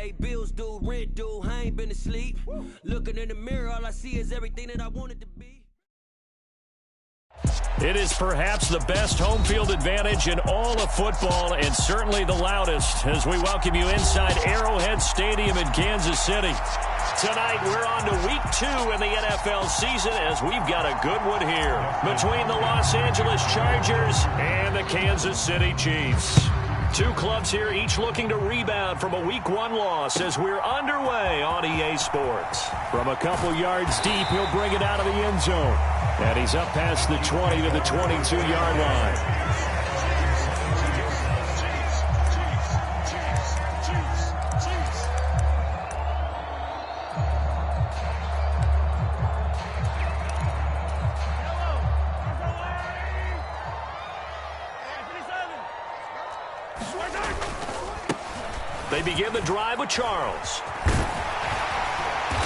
pay bills due, rent due, I ain't been asleep. Looking in the mirror, all I see is everything that I wanted to be. It is perhaps the best home field advantage in all of football, and certainly the loudest, as we welcome you inside Arrowhead Stadium in Kansas City. Tonight, we're on to week 2 in the NFL season, as we've got a good one here between the Los Angeles Chargers and the Kansas City Chiefs. Two clubs here, each looking to rebound from a Week 1 loss as we're underway on EA Sports. From a couple yards deep, he'll bring it out of the end zone. And he's up past the 20 to the 22-yard line. They begin the drive with Charles.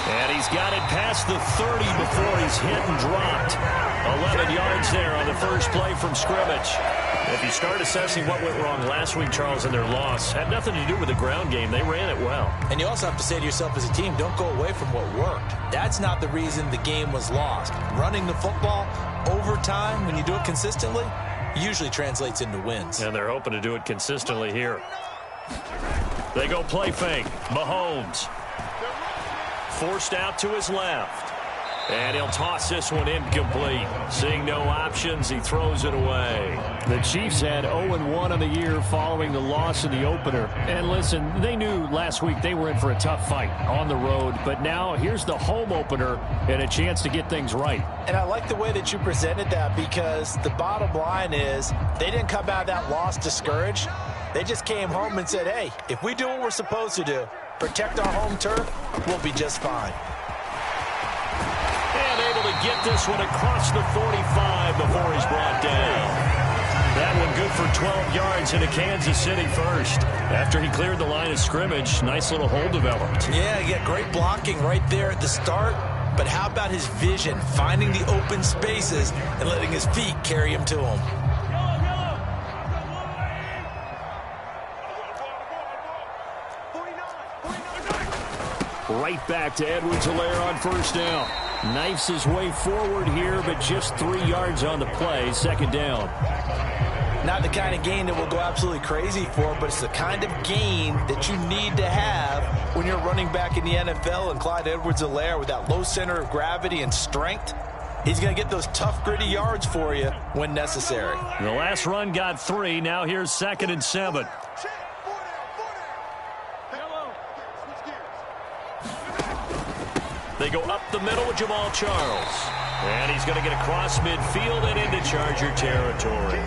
And he's got it past the 30 before he's hit and dropped. 11 yards there on the first play from scrimmage. If you start assessing what went wrong last week, Charles, in their loss, had nothing to do with the ground game. They ran it well. And you also have to say to yourself as a team, don't go away from what worked. That's not the reason the game was lost. Running the football over time, when you do it consistently, usually translates into wins. And they're hoping to do it consistently here. They go play fake. Mahomes forced out to his left. And he'll toss this one incomplete. Seeing no options, he throws it away. The Chiefs had 0-1 on the year following the loss in the opener. And listen, they knew last week they were in for a tough fight on the road. But now here's the home opener and a chance to get things right. And I like the way that you presented that, because the bottom line is they didn't come out of that loss discouraged. They just came home and said, hey, if we do what we're supposed to do, protect our home turf, we'll be just fine. And able to get this one across the 45 before he's brought down. That one good for 12 yards into Kansas City first. After he cleared the line of scrimmage, nice little hole developed. Yeah, he got great blocking right there at the start. But how about his vision, finding the open spaces and letting his feet carry him to him? Right back to Edwards-Helaire on first down. Knifes his way forward here, but just 3 yards on the play. Second down. Not the kind of gain that we'll go absolutely crazy for, but it's the kind of gain that you need to have when you're running back in the NFL. And Clyde Edwards-Helaire, with that low center of gravity and strength, he's going to get those tough, gritty yards for you when necessary. The last run got 3. Now here's 2nd and 7. They go up the middle with Jamal Charles. And he's going to get across midfield and into Charger territory.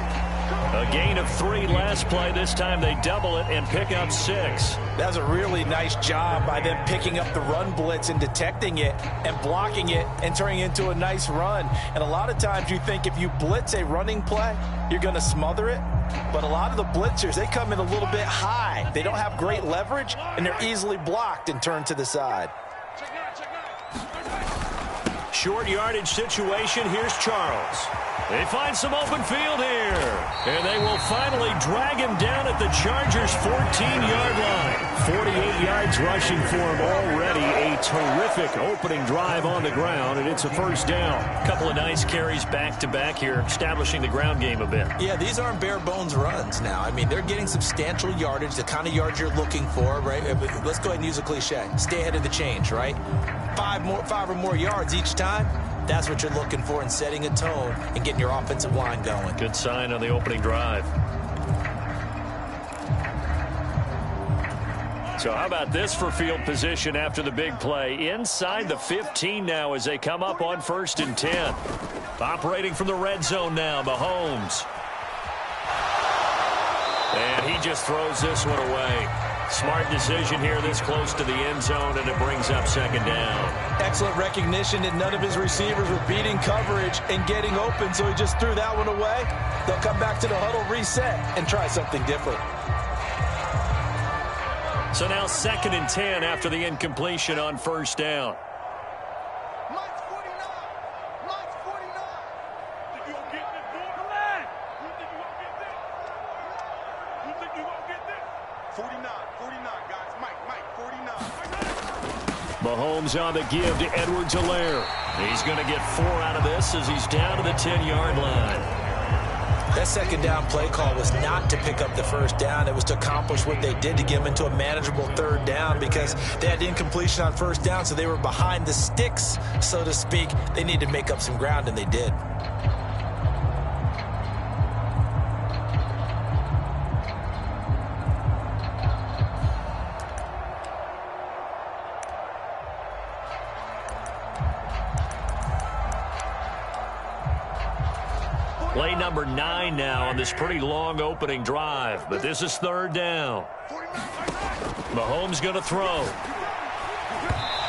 A gain of 3 last play. This time they double it and pick up 6. That was a really nice job by them picking up the run blitz and detecting it and blocking it and turning it into a nice run. And a lot of times you think if you blitz a running play, you're going to smother it. But a lot of the blitzers, they come in a little bit high. They don't have great leverage, and they're easily blocked and turned to the side. Short yardage situation. Here's Charles. They find some open field here. And they will finally drag him down at the Chargers' 14-yard line. 48 yards rushing for him already. A terrific opening drive on the ground, and it's a first down. A couple of nice carries back-to-back here, establishing the ground game a bit. Yeah, these aren't bare-bones runs now. I mean, they're getting substantial yardage, the kind of yards you're looking for, right? Let's go ahead and use a cliche. Stay ahead of the change, right? 5 or more yards each time. That's what you're looking for in setting a tone and getting your offensive line going. Good sign on the opening drive. So how about this for field position after the big play? Inside the 15 now as they come up on 1st and 10. Operating from the red zone now, Mahomes. And he just throws this one away. Smart decision here this close to the end zone, and it brings up 2nd down. Excellent recognition that none of his receivers were beating coverage and getting open, so he just threw that one away. They'll come back to the huddle, reset, and try something different. So now 2nd and 10 after the incompletion on 1st down. Mahomes on the give to Edwards-Helaire. He's going to get 4 out of this as he's down to the 10-yard line. That second down play call was not to pick up the first down. It was to accomplish what they did to get them into a manageable third down because they had incompletion on first down, so they were behind the sticks, so to speak. They needed to make up some ground, and they did. Play number 9 now on this pretty long opening drive, but this is third down. Mahomes going to throw.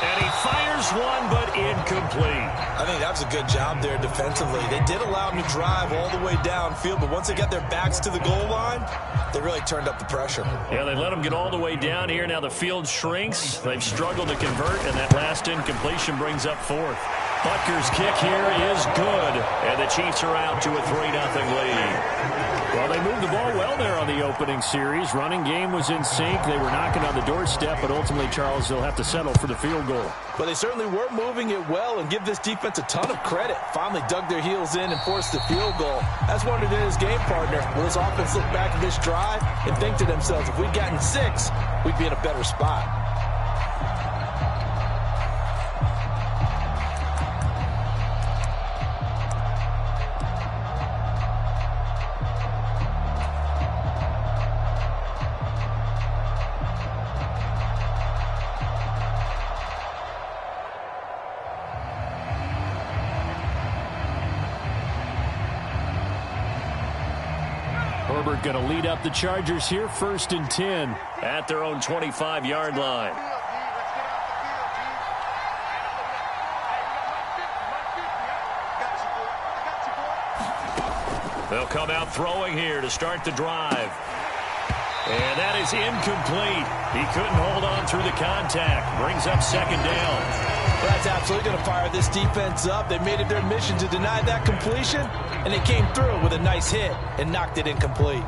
And he fires one, but incomplete. I think that was a good job there defensively. They did allow him to drive all the way downfield, but once they got their backs to the goal line, they really turned up the pressure. Yeah, they let him get all the way down here. Now the field shrinks. They've struggled to convert, and that last incompletion brings up 4th. Butker's kick here is good, and the Chiefs are out to a 3-0 lead. Well, they moved the ball well there on the opening series. Running game was in sync. They were knocking on the doorstep, but ultimately, Charles, they'll have to settle for the field goal. But they certainly were moving it well, and give this defense a ton of credit. Finally dug their heels in and forced the field goal. That's wondered in his game partner. Will this offense look back at this drive and think to themselves, if we'd gotten 6, we'd be in a better spot. Herbert going to lead up the Chargers here, 1st and 10 at their own 25-yard line. They'll come out throwing here to start the drive. And that is incomplete. He couldn't hold on through the contact. Brings up 2nd down. Well, that's absolutely going to fire this defense up. They made it their mission to deny that completion, and they came through with a nice hit and knocked it incomplete.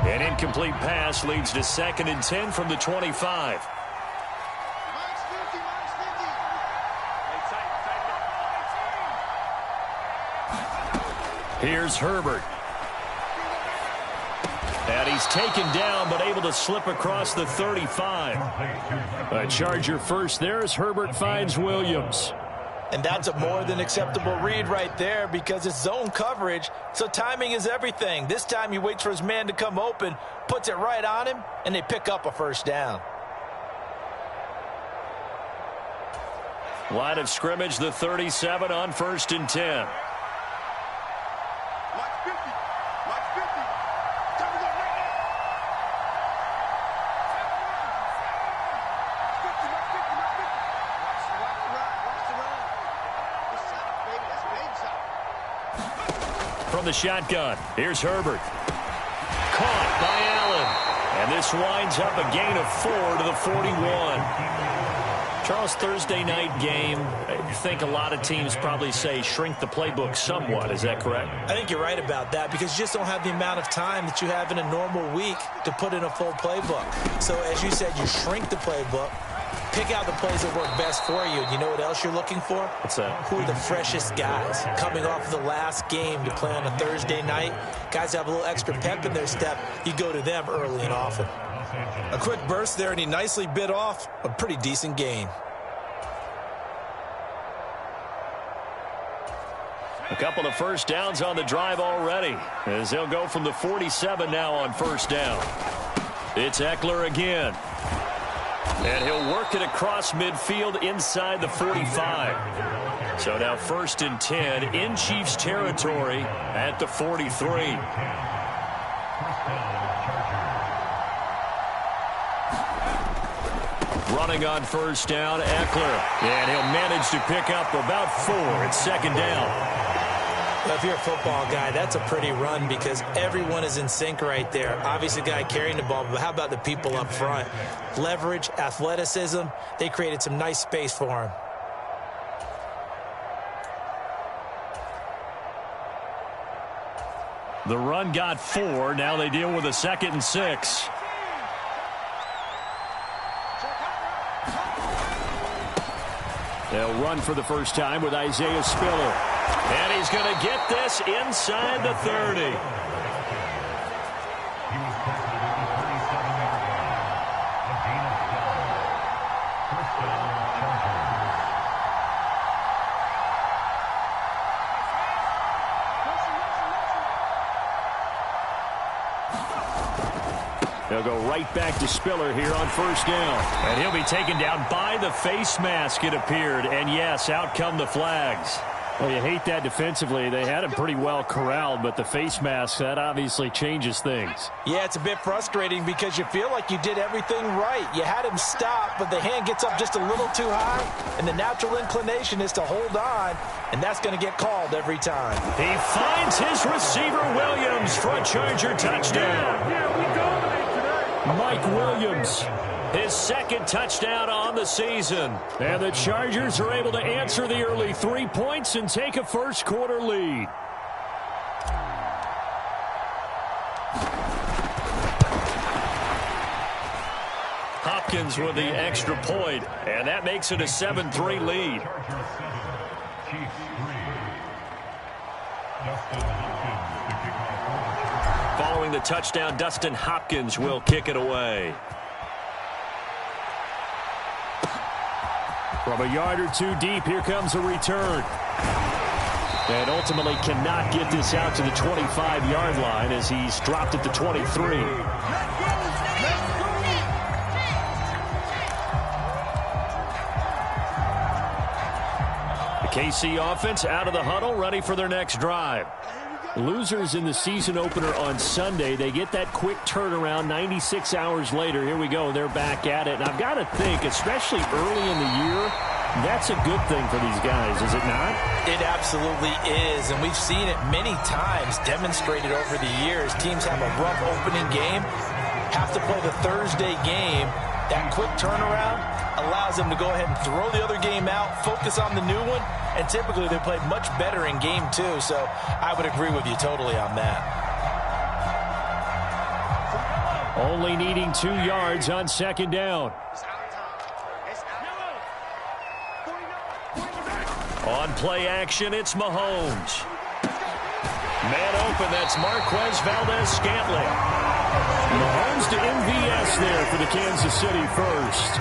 An incomplete pass leads to 2nd and 10 from the 25. Here's Herbert. And he's taken down, but able to slip across the 35. A Charger first there as Herbert finds Williams. And that's a more than acceptable read right there because it's zone coverage, so timing is everything. This time he waits for his man to come open, puts it right on him, and they pick up a first down. Line of scrimmage, the 37 on 1st and 10. From the shotgun, here's Herbert. Caught by Allen. And this winds up a gain of 4 to the 41. Charles, Thursday night game, I think a lot of teams probably say shrink the playbook somewhat. Is that correct? I think you're right about that because you just don't have the amount of time that you have in a normal week to put in a full playbook. So as you said, you shrink the playbook, pick out the plays that work best for you. You know what else you're looking for? What's that? Who are the freshest guys coming off of the last game to play on a Thursday night? Guys have a little extra pep in their step. You go to them early and often. A quick burst there, and he nicely bit off a pretty decent gain. A couple of first downs on the drive already as they'll go from the 47 now on 1st down. It's Eckler again. And he'll work it across midfield inside the 45. So now 1st and 10 in Chiefs territory at the 43. Running on 1st down, Eckler. And he'll manage to pick up about 4 at 2nd down. Well, if you're a football guy, that's a pretty run because everyone is in sync right there. Obviously, the guy carrying the ball, but how about the people up front? Leverage, athleticism, they created some nice space for him. The run got 4. Now they deal with a 2nd and 6. They'll run for the first time with Isaiah Spiller. And he's going to get this inside the 30. They'll go right back to Spiller here on first down. And he'll be taken down by the face mask, it appeared. And yes, out come the flags. Well, you hate that defensively. They had him pretty well corralled, but the face mask, that obviously changes things. Yeah, it's a bit frustrating because you feel like you did everything right. You had him stop, but the hand gets up just a little too high, and the natural inclination is to hold on, and that's going to get called every time. He finds his receiver, Williams, for a Charger touchdown. Yeah, we dominate today. Mike Williams, his second touchdown on the season. And the Chargers are able to answer the early 3 points and take a first-quarter lead. Hopkins with the extra point, and that makes it a 7-3 lead. Following the touchdown, Dustin Hopkins will kick it away. From a yard or two deep, here comes a return. And ultimately cannot get this out to the 25-yard line as he's dropped at the 23. The KC offense out of the huddle, ready for their next drive. Losers in the season opener on Sunday, they get that quick turnaround 96 hours later. Here we go. They're back at it. And I've got to think, especially early in the year, that's a good thing for these guys, is it not? It absolutely is, and we've seen it many times demonstrated over the years. Teams have a rough opening game, have to play the Thursday game. That quick turnaround allows them to go ahead and throw the other game out, focus on the new one, and typically they play much better in game two. So I would agree with you totally on that. Only needing 2 yards on second down. On play action, it's Mahomes. Man open, that's Marquez Valdez-Scantling. Mahomes to MVS there for the Kansas City first.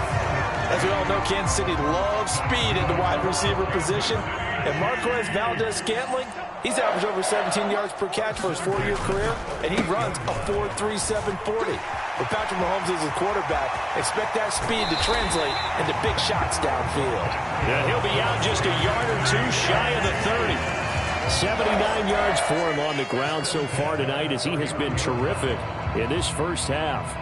As we all know, Kansas City loves speed at the wide receiver position. And Marquez Valdez-Scantling, he's averaged over 17 yards per catch for his 4-year career, and he runs a 4.37 40. With Patrick Mahomes as his quarterback, expect that speed to translate into big shots downfield. Yeah, he'll be out just a yard or two shy of the 30. 79 yards for him on the ground so far tonight as he has been terrific in this first half.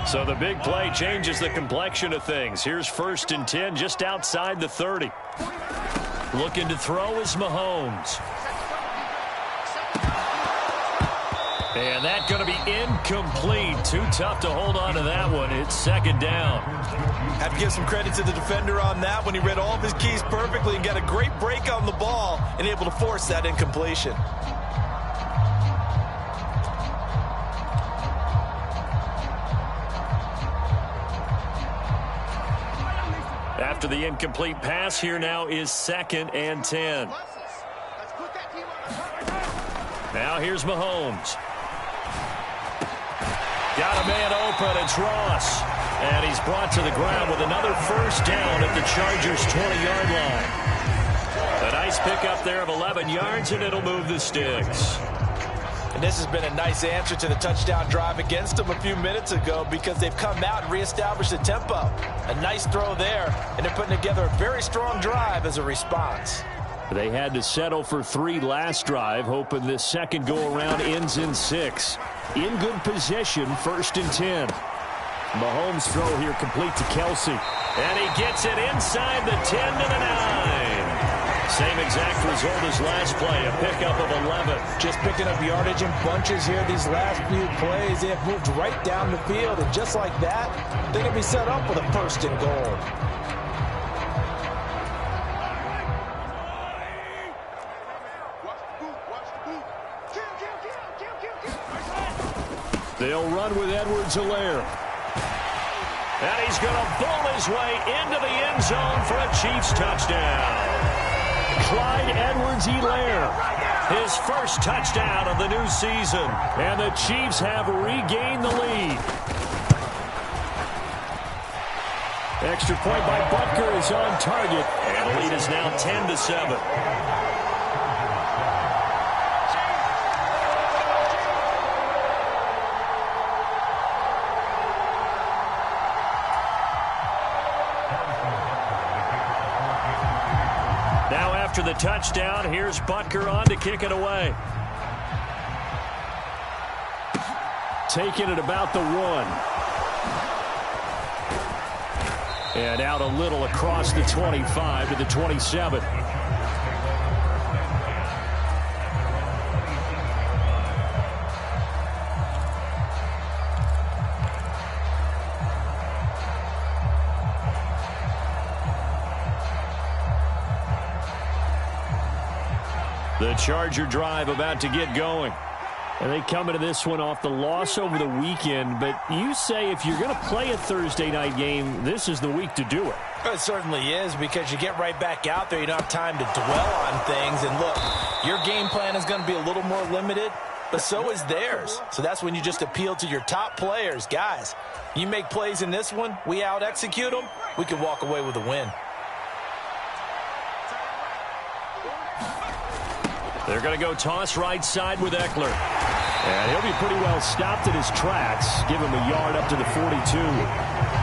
So the big play changes the complexion of things. Here's 1st and 10 just outside the 30. Looking to throw is Mahomes. And that's going to be incomplete. Too tough to hold on to that one. It's second down. Have to give some credit to the defender on that when he read all of his keys perfectly and got a great break on the ball and able to force that incompletion. After the incomplete pass, here now is 2nd and 10. Now here's Mahomes. Got a man open. It's Ross. And he's brought to the ground with another first down at the Chargers' 20-yard line. A nice pickup there of 11 yards, and it'll move the sticks. And this has been a nice answer to the touchdown drive against them a few minutes ago because they've come out and reestablished the tempo. A nice throw there, and they're putting together a very strong drive as a response. They had to settle for 3 last drive, hoping this second go-around ends in 6. In good position, 1st and 10. Mahomes' throw here complete to Kelsey. And he gets it inside the 10 to the 9. Same exact result as last play, a pickup of 11. Just picking up yardage in bunches here these last few plays. They have moved right down the field, and just like that, they're going to be set up with a 1st and goal. They'll run with Edwards-Helaire. And he's going to bowl his way into the end zone for a Chiefs touchdown. Clyde Edwards-Helaire, his first touchdown of the new season. And the Chiefs have regained the lead. Extra point by Butker is on target. And the lead is now 10-7. Now after the touchdown, here's Butker on to kick it away. Taking it about the 1. And out a little across the 25 to the 27. The Charger drive about to get going. And they come into this one off the loss over the weekend. But you say if you're going to play a Thursday night game, this is the week to do it. It certainly is, because you get right back out there. You don't have time to dwell on things. And look, your game plan is going to be a little more limited, but so is theirs. So that's when you just appeal to your top players. Guys, you make plays in this one, we out-execute them, we can walk away with a win. They're going to go toss right side with Eckler. And he'll be pretty well stopped in his tracks. Give him a yard up to the 42.